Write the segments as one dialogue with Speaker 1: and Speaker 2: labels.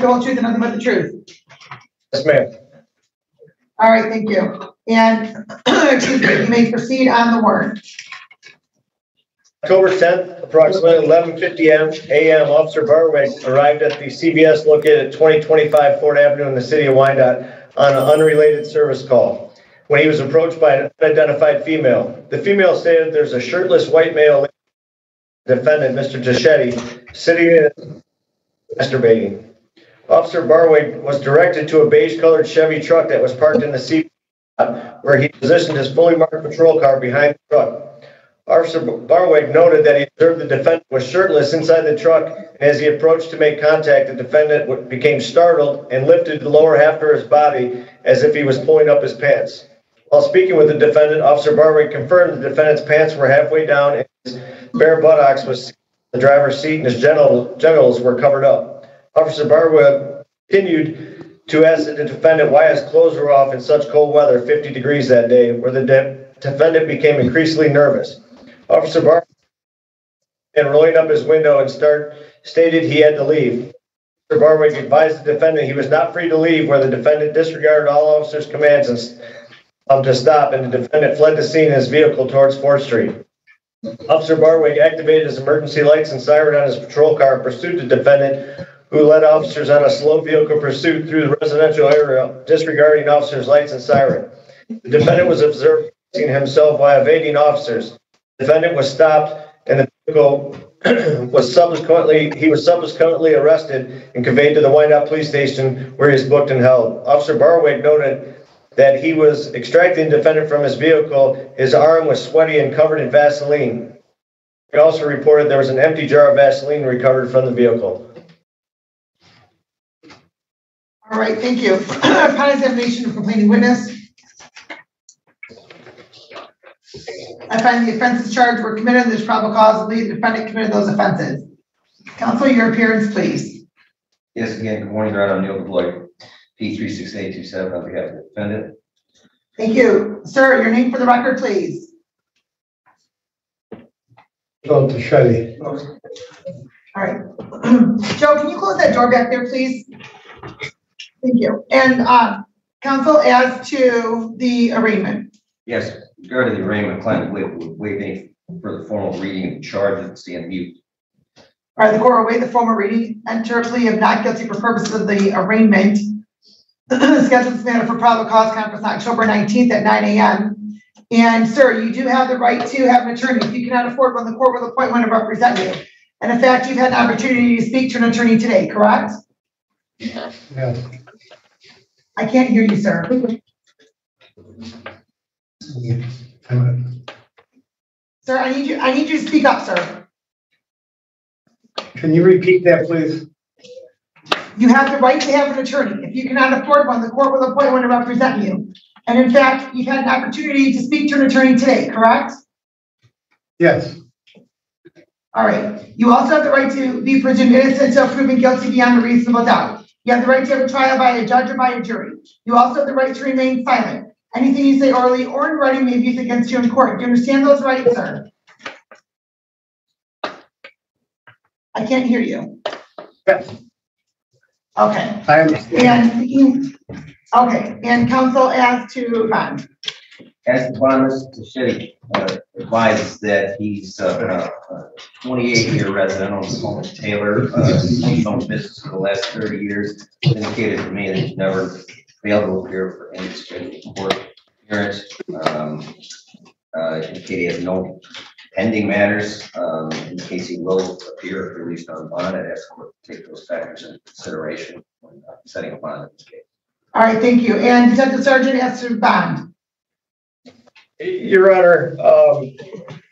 Speaker 1: the whole truth and nothing but the truth?
Speaker 2: Yes, ma'am.
Speaker 1: All right, thank you. And excuse me, you may proceed on the warrant.
Speaker 2: October 10th, approximately 11:50 a.m., Officer Barwick arrived at the CVS located at 2025 Ford Avenue in the city of Wyandotte on an unrelated service call when he was approached by an unidentified female. The female stated there's a shirtless white male defendant, Mr. Gischetti, sitting in masturbating. Officer Barwick was directed to a beige-colored Chevy truck that was parked in the seat where he positioned his fully marked patrol car behind the truck. Officer Barwick noted that he observed the defendant was shirtless inside the truck, and as he approached to make contact, the defendant became startled and lifted the lower half of his body as if he was pulling up his pants. While speaking with the defendant, Officer Barwick confirmed the defendant's pants were halfway down and his bare buttocks was in the driver's seat and his genitals were covered up. Officer Barwick continued to ask the defendant why his clothes were off in such cold weather, 50 degrees that day, where the defendant became increasingly nervous. Officer Barwick and rolling up his window and stated he had to leave. Officer Barwick advised the defendant he was not free to leave, where the defendant disregarded all officers' commands to stop, and the defendant fled the scene in his vehicle towards 4th Street. Officer Barwick activated his emergency lights and siren on his patrol car and pursued the defendant, who led officers on a slow vehicle pursuit through the residential area, disregarding officers' lights and siren. The defendant was observed himself while evading officers. The defendant was stopped, and the vehicle was subsequently arrested and conveyed to the Wyandotte Police Station, where he was booked and held. Officer Barwick noted that he was extracting the defendant from his vehicle. His arm was sweaty and covered in Vaseline. He also reported there was an empty jar of Vaseline recovered from the vehicle.
Speaker 1: All right, thank you. Upon examination of complaining witness, I find the offenses charged were committed and there's probable cause to believe the defendant committed those offenses. Counsel, your appearance, please.
Speaker 3: Yes, again, good morning, Your Honor. I'm Neil DeBloy, P36827 on behalf of the defendant.
Speaker 1: Thank you. Sir, your name for the record, please.
Speaker 4: Joe Gischetti.
Speaker 1: All right. Joe, can you close that door back there, please? Thank you. And counsel, as to the arraignment.
Speaker 3: Yes, regarding the arraignment, client would waive any further formal reading of the charge and stand mute.
Speaker 1: All right, the court will waive the formal reading, enter a plea of not guilty for purposes of the arraignment. Scheduled this matter for probable cause conference on October 19th at 9 a.m. And sir, you do have the right to have an attorney. If you cannot afford one, the court will appoint one to represent you. And in fact, you've had an opportunity to speak to an attorney today, correct?
Speaker 4: Yeah.
Speaker 1: I can't hear you, sir. Sir, I need you to speak up, sir.
Speaker 4: Can you repeat that, please?
Speaker 1: You have the right to have an attorney. If you cannot afford one, the court will appoint one to represent you. And in fact, you've had an opportunity to speak to an attorney today, correct?
Speaker 4: Yes.
Speaker 1: All right. You also have the right to be presumed innocent until proven guilty beyond a reasonable doubt. You have the right to have a trial by a judge or by a jury. You also have the right to remain silent. Anything you say orally or in writing may be used against you in court. Do you understand those rights, sir? I can't hear you.
Speaker 4: Yes.
Speaker 1: Okay.
Speaker 4: I understand.
Speaker 1: And counsel, as to bond.
Speaker 3: As the bond, Mr. Gischetti advises that he's a 28-year resident on the home of Taylor. He's owned business for the last 30 years. Indicated to me that he's never failed to appear for any scheduled court appearance. Indicated he has no pending matters. In case he will appear if released on bond, I'd ask the court to take those factors into consideration when setting a bond in this case.
Speaker 1: All right, thank you. And Detective Sergeant, as to bond.
Speaker 2: Your Honor,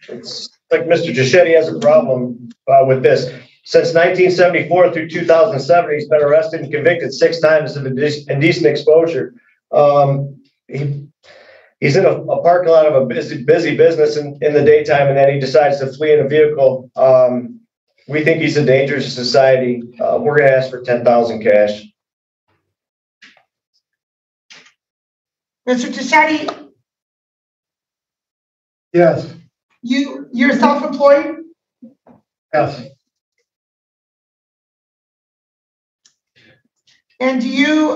Speaker 2: it's like Mr. Gischetti has a problem with this. Since 1974 through 2007, he's been arrested and convicted 6 times of indecent exposure. He's in a parking lot of a busy business in the daytime, and then he decides to flee in a vehicle. We think he's a danger to society. We're going to ask for $10,000 cash.
Speaker 1: Mr. Gischetti?
Speaker 4: Yes.
Speaker 1: You're self-employed?
Speaker 4: Yes.
Speaker 1: And do you,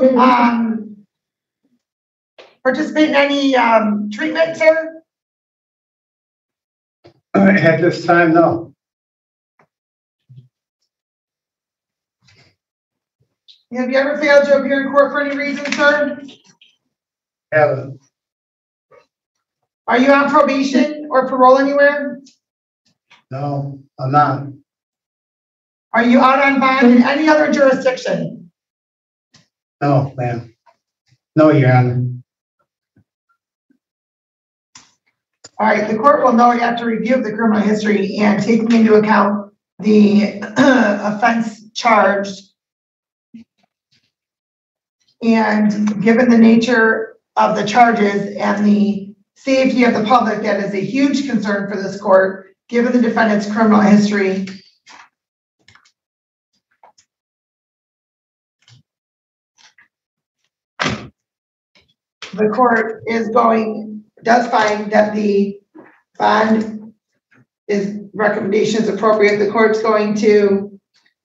Speaker 1: participate in any, treatment, sir?
Speaker 4: At this time, no.
Speaker 1: Have you ever failed to appear in court for any reason, sir?
Speaker 4: Haven't.
Speaker 1: Are you on probation or parole anywhere?
Speaker 4: No, I'm not.
Speaker 1: Are you out on bond in any other jurisdiction?
Speaker 4: No, ma'am. No, Your Honor.
Speaker 1: All right, the court will note after review of the criminal history and taking into account the offense charged, and given the nature of the charges and the safety of the public, that is a huge concern for this court, given the defendant's criminal history. The court does find that the bond recommendation is appropriate. The court's going to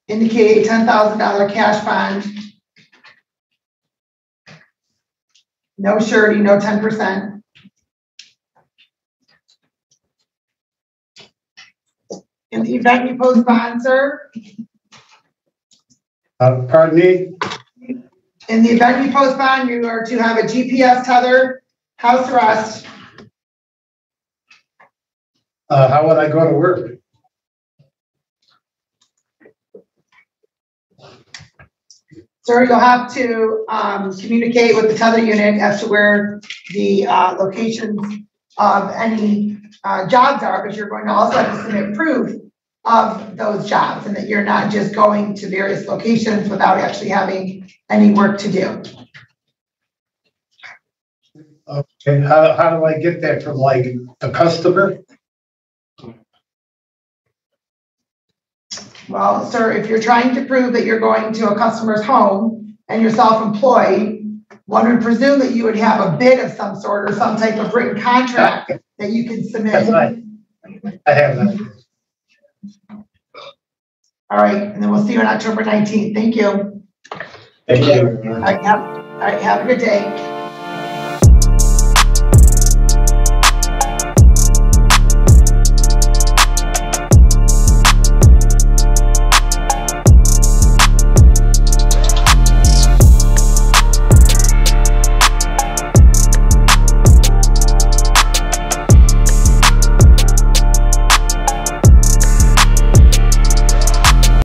Speaker 1: indicate a $10,000 cash bond. No surety, no 10%. In the event you post bond, sir?
Speaker 4: Pardon me?
Speaker 1: In the event you post bond, you are to have a GPS tether, house arrest.
Speaker 4: How would I go to work?
Speaker 1: Sir, you'll have to communicate with the tether unit as to where the locations of any jobs are, but you're going to also have to submit proof of those jobs and that you're not just going to various locations without actually having any work to do.
Speaker 4: Okay, how do I get that from like a customer?
Speaker 1: Well, sir, if you're trying to prove that you're going to a customer's home and you're self-employed, one would presume that you would have a bid of some sort or some type of written contract that you can submit.
Speaker 4: That's right. I have that.
Speaker 1: All right, and then we'll see you on October 19th. Thank you.
Speaker 2: Thank you.
Speaker 1: All right, have a good day.